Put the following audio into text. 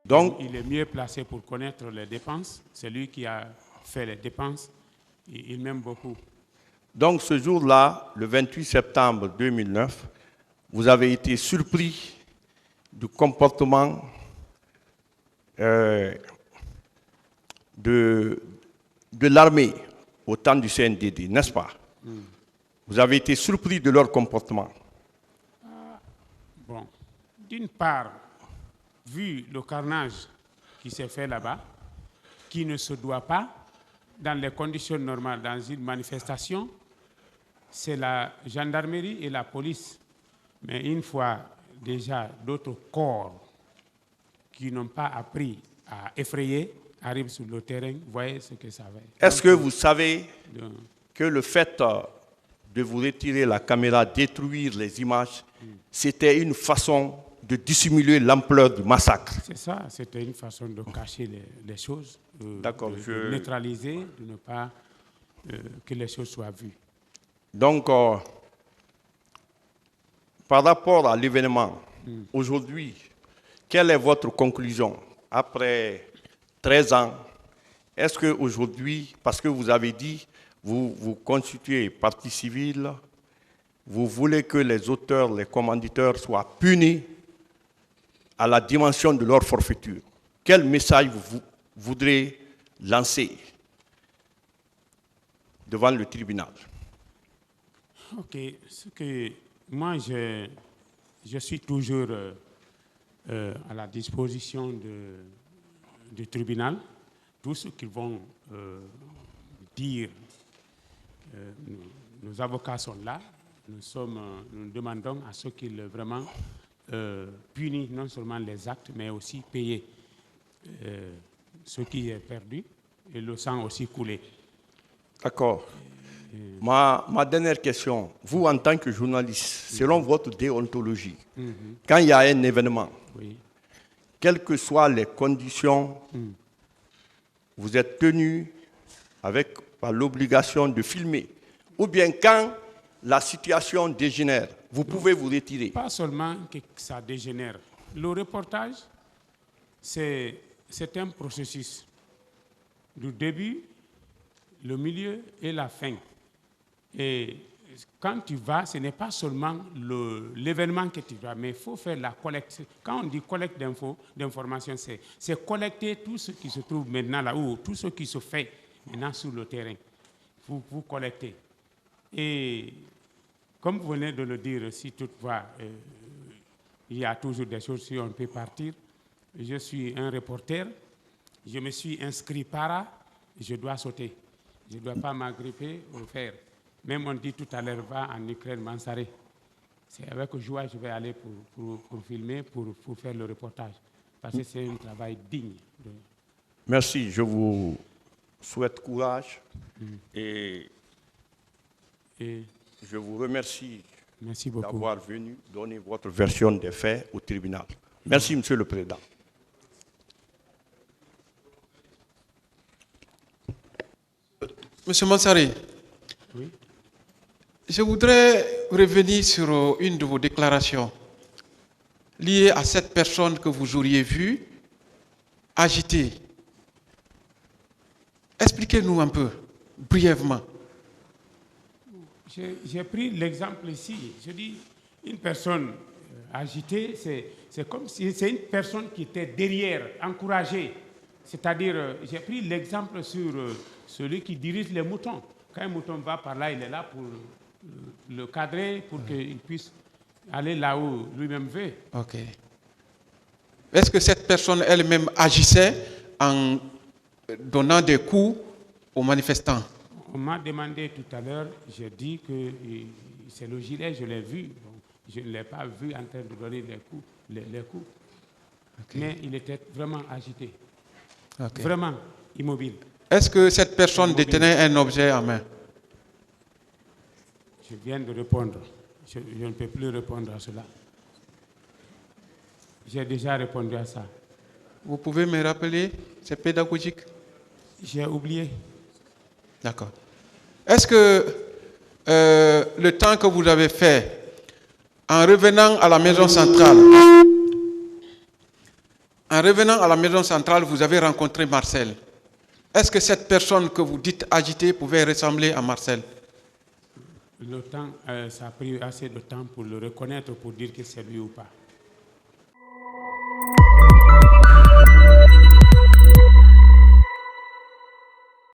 Donc, il est mieux placé pour connaître les dépenses. C'est lui qui a fait les dépenses. Il m'aime beaucoup. Donc ce jour-là, le 28 septembre 2009, vous avez été surpris du comportement de l'armée au temps du CNDD, n'est-ce pas? Vous avez été surpris de leur comportement. Bon, d'une part, vu le carnage qui s'est fait là-bas, qui ne se doit pas, dans les conditions normales, dans une manifestation, c'est la gendarmerie et la police. Mais une fois déjà d'autres corps qui n'ont pas appris à effrayer arrivent sur le terrain, vous voyez ce que ça va être. Est-ce que vous savez que le fait de vous retirer la caméra, détruire les images, c'était une façon de dissimuler l'ampleur du massacre? C'est ça, c'était une façon de cacher les choses, de neutraliser, de ne pas que les choses soient vues. Donc, par rapport à l'événement, aujourd'hui, quelle est votre conclusion après 13 ans? Est-ce qu'aujourd'hui, parce que vous avez dit, vous constituez partie civile, vous voulez que les auteurs, les commanditeurs soient punis à la dimension de leur forfaiture. Quel message vous voudrez lancer devant le tribunal? Ok, ce que moi je suis toujours à la disposition du tribunal. Tout ce qu'ils vont dire, nos avocats sont là. Nous demandons à ceux qui vraiment punissent non seulement les actes, mais aussi payer ce qui est perdu et le sang aussi coulé. D'accord. Ma dernière question, vous en tant que journaliste, selon votre déontologie, quand il y a un événement, quelles que soient les conditions, vous êtes tenu par l'obligation de filmer, ou bien quand la situation dégénère, vous pouvez vous retirer. Pas seulement que ça dégénère. Le reportage, c'est un processus du début, le milieu et la fin. Et quand tu vas, ce n'est pas seulement l'événement que tu vas, mais il faut faire la collecte. Quand on dit collecte d'informations, c'est collecter tout ce qui se trouve maintenant là, ou tout ce qui se fait maintenant sur le terrain. Vous collectez. Et comme vous venez de le dire, si toutefois il y a toujours des choses, si on peut partir, je suis un reporter, je me suis inscrit je dois sauter. Je ne dois pas m'agripper au fer. Même on dit tout à l'heure, va en Ukraine, Mansaré. C'est avec joie que je vais aller pour filmer, pour faire le reportage. Parce que c'est un travail digne. Merci, je vous souhaite courage et je vous remercie d'avoir venu donner votre version des faits au tribunal. Merci, Monsieur le Président. Monsieur Mansaré, oui. Je voudrais revenir sur une de vos déclarations liées à cette personne que vous auriez vue agitée. Expliquez-nous un peu, brièvement. J'ai pris l'exemple ici. Je dis, une personne agitée, c'est comme si c'est une personne qui était derrière, encouragée. C'est-à-dire, j'ai pris l'exemple sur celui qui dirige les moutons. Quand un mouton va par là, il est là pour le cadrer, pour qu'il puisse aller là où lui-même veut. Ok. Est-ce que cette personne elle-même agissait en donnant des coups aux manifestants? On m'a demandé tout à l'heure, j'ai dit que c'est le gilet, je l'ai vu. Bon, je ne l'ai pas vu en train de donner les coups. Okay. Mais il était vraiment agité. Okay. Vraiment immobile. Est-ce que cette personne détenait un objet en main? Je viens de répondre. Je ne peux plus répondre à cela. J'ai déjà répondu à ça. Vous pouvez me rappeler? C'est pédagogique. J'ai oublié. D'accord. Est-ce que le temps que vous avez fait en revenant à la maison centrale, En revenant à la maison centrale, vous avez rencontré Marcel. Est-ce que cette personne que vous dites agitée pouvait ressembler à Marcel? Le temps, ça a pris assez de temps pour le reconnaître, pour dire que c'est lui ou pas.